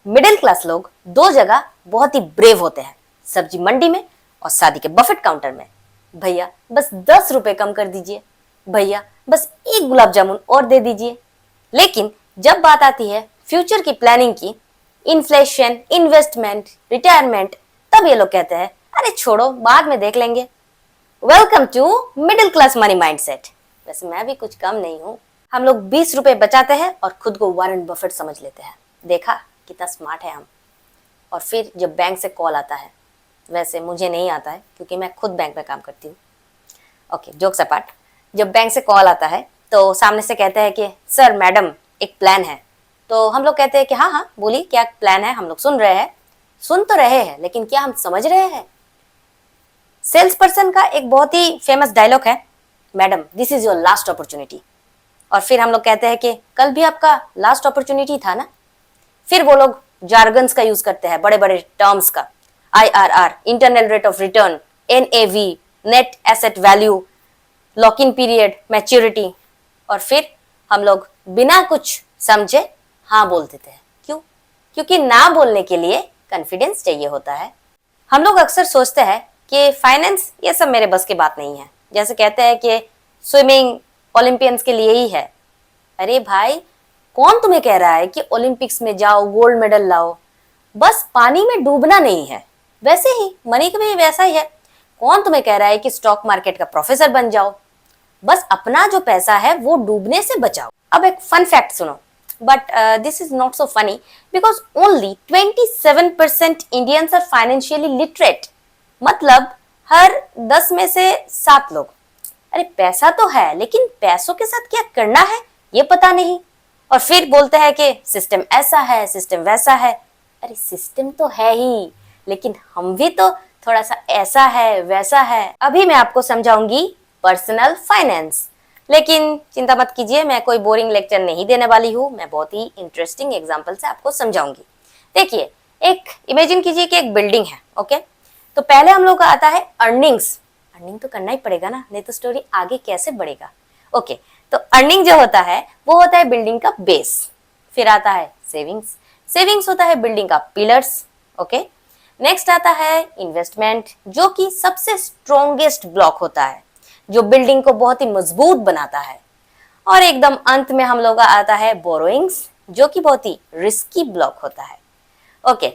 Middle class लोग दो जगह बहुत ही ब्रेव होते हैं, सब्जी मंडी में और शादी के बफेट काउंटर में। भैया बस 10 रुपए कम कर दीजिए, भैया बस एक गुलाब जामुन और दे दीजिए। लेकिन जब बात आती है फ्यूचर की प्लानिंग की, इन्फ्लेशन, इन्वेस्टमेंट, रिटायरमेंट, तब ये लोग कहते हैं अरे छोड़ो बाद में देख लेंगे। Welcome to middle class money mindset. वैसे मैं भी कुछ कम नहीं हूँ। हम लोग 20 रुपए बचाते हैं और खुद को वारेन बफेट समझ लेते हैं। देखा कितना स्मार्ट है हम। और फिर जब बैंक से कॉल आता है, वैसे मुझे नहीं आता है क्योंकि मैं खुद बैंक में काम करती हूँ। ओके, जोक्स अपार्ट, जब बैंक से कॉल आता है तो सामने से कहते हैं कि सर मैडम एक प्लान है। तो हम लोग कहते हैं कि हाँ हाँ बोलिए क्या प्लान है, हम लोग सुन रहे हैं। सुन तो रहे हैं लेकिन क्या हम समझ रहे हैं? सेल्स पर्सन का एक बहुत ही फेमस डायलॉग है, madam this is your last opportunity. और फिर हम लोग कहते हैं कि कल भी आपका लास्ट अपॉर्चुनिटी था ना। फिर वो लोग जार्गन्स का यूज करते हैं, बड़े बड़े टर्म्स का, IRR, internal rate of return, NAV, net asset value, lock in period, maturity. और फिर हम लोग बिना कुछ समझे हाँ बोल देते हैं। क्यों? क्योंकि ना बोलने के लिए कॉन्फिडेंस चाहिए होता है। हम लोग अक्सर सोचते हैं कि फाइनेंस ये सब मेरे बस की बात नहीं है। जैसे कहते हैं कि स्विमिंग ओलंपियंस के लिए ही है। अरे भाई, कौन तुम्हें कह रहा है कि ओलंपिक्स में जाओ गोल्ड मेडल लाओ? बस पानी में डूबना नहीं है। वैसे ही मनी का भी वैसा ही है। कौन तुम्हें कह रहा है कि स्टॉक मार्केट का प्रोफेसर बन जाओ? बस अपना जो पैसा है वो डूबने से बचाओ। अब एक फन फैक्ट सुनो, but this is not so funny because only 27% Indians are financially literate. मतलब हर 10 में से 7 लोग। अरे पैसा तो है लेकिन पैसों के साथ क्या करना है ये पता नहीं। और फिर बोलते हैं कि सिस्टम ऐसा है, सिस्टम वैसा है। अरे सिस्टम तो है ही, लेकिन हम भी तो थोड़ा सा ऐसा है वैसा है। अभी मैं आपको समझाऊंगी पर्सनल फाइनेंस। लेकिन चिंता मत कीजिए, मैं कोई बोरिंग लेक्चर नहीं देने वाली हूँ। मैं बहुत ही इंटरेस्टिंग एग्जाम्पल से आपको समझाऊंगी। देखिए, एक इमेजिन कीजिए कि एक बिल्डिंग है। ओके, तो पहले हम लोग का आता है अर्निंग्स। अर्निंग तो करना ही पड़ेगा ना, नहीं तो स्टोरी आगे कैसे बढ़ेगा। ओके, तो अर्निंग जो होता है वो होता है बिल्डिंग का बेस। फिर आता है सेविंग्स। सेविंग्स होता है बिल्डिंग का पिलर्स। ओके, नेक्स्ट आता है इन्वेस्टमेंट, जो कि सबसे स्ट्रॉन्गेस्ट ब्लॉक होता है, जो बिल्डिंग को बहुत ही मजबूत बनाता है। और एकदम अंत में हम लोग का आता है बोरोइंग्स, जो कि बहुत ही रिस्की ब्लॉक होता है। ओके,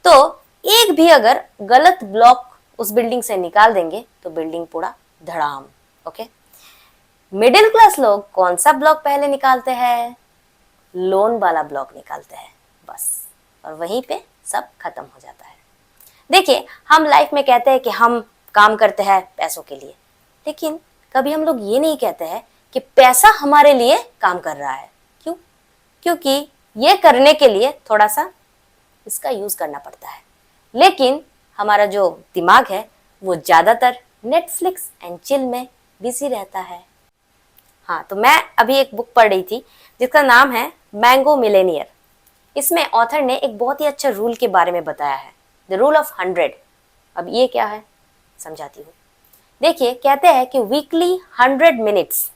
तो एक भी अगर गलत ब्लॉक उस बिल्डिंग से निकाल देंगे तो बिल्डिंग पूरा धड़ाम। ओके, मिडिल क्लास लोग कौन सा ब्लॉक पहले निकालते हैं? लोन वाला ब्लॉक निकालते हैं बस, और वहीं पे सब खत्म हो जाता है। देखिए, हम लाइफ में कहते हैं कि हम काम करते हैं पैसों के लिए, लेकिन कभी हम लोग ये नहीं कहते हैं कि पैसा हमारे लिए काम कर रहा है। क्यों? क्योंकि ये करने के लिए थोड़ा सा इसका यूज करना पड़ता है। लेकिन हमारा जो दिमाग है वो ज्यादातर नेटफ्लिक्स एंड चिल में बिजी रहता है। हाँ, तो मैं अभी एक बुक पढ़ रही थी जिसका नाम है मैंगो मिलेनियर। इसमें ऑथर ने एक बहुत ही अच्छा रूल के बारे में बताया है, द रूल ऑफ 100। अब ये क्या है समझाती हूँ। देखिए, कहते हैं कि वीकली 100 मिनट्स,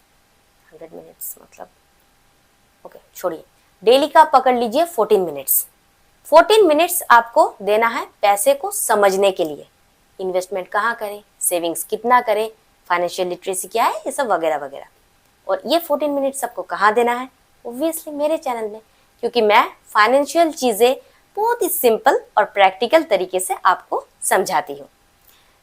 100 मिनट्स मतलब ओके छोड़िए, डेली का पकड़ लीजिए 14 मिनट्स। 14 मिनट्स आपको देना है पैसे को समझने के लिए। इन्वेस्टमेंट कहाँ करें, सेविंग्स कितना करें, फाइनेंशियल लिटरेसी क्या है, ये सब वगैरह वगैरह। और ये 14 मिनट्स आपको कहाँ देना है? ऑब्वियसली मेरे चैनल में, क्योंकि मैं फाइनेंशियल चीज़ें बहुत ही सिंपल और प्रैक्टिकल तरीके से आपको समझाती हूँ।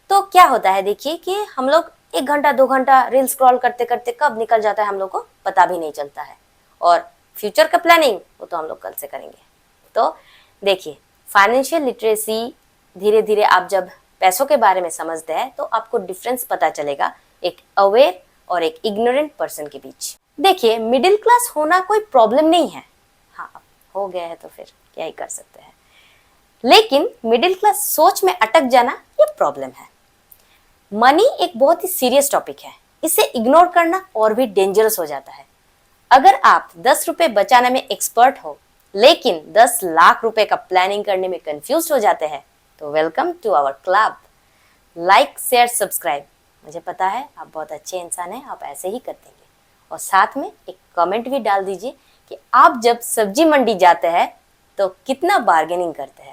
तो क्या होता है देखिए कि हम लोग 1 घंटा 2 घंटा रील स्क्रॉल करते करते कब निकल जाता है हम लोग को पता भी नहीं चलता है। और फ्यूचर का प्लानिंग वो तो हम लोग कल से करेंगे। तो देखिए, फाइनेंशियल लिटरेसी धीरे धीरे आप जब पैसों के बारे में समझते हैं तो आपको डिफरेंस पता चलेगा एक अवेयर और एक इग्नोरेंट पर्सन के बीच। देखिए, मिडिल क्लास होना कोई प्रॉब्लम नहीं है। हाँ, अब हो गया है तो फिर क्या ही कर सकते हैं। लेकिन मिडिल क्लास सोच में अटक जाना ये प्रॉब्लम है। मनी एक बहुत ही सीरियस टॉपिक है, इसे इग्नोर करना और भी डेंजरस हो जाता है। अगर आप 10 रुपए बचाने में एक्सपर्ट हो लेकिन 10 लाख रुपए का प्लानिंग करने में कंफ्यूज हो जाते हैं तो welcome to our club. Like share subscribe, मुझे पता है आप बहुत अच्छे इंसान हैं, आप ऐसे ही कर देंगे। और साथ में एक कमेंट भी डाल दीजिए कि आप जब सब्जी मंडी जाते हैं तो कितना बार्गेनिंग करते हैं।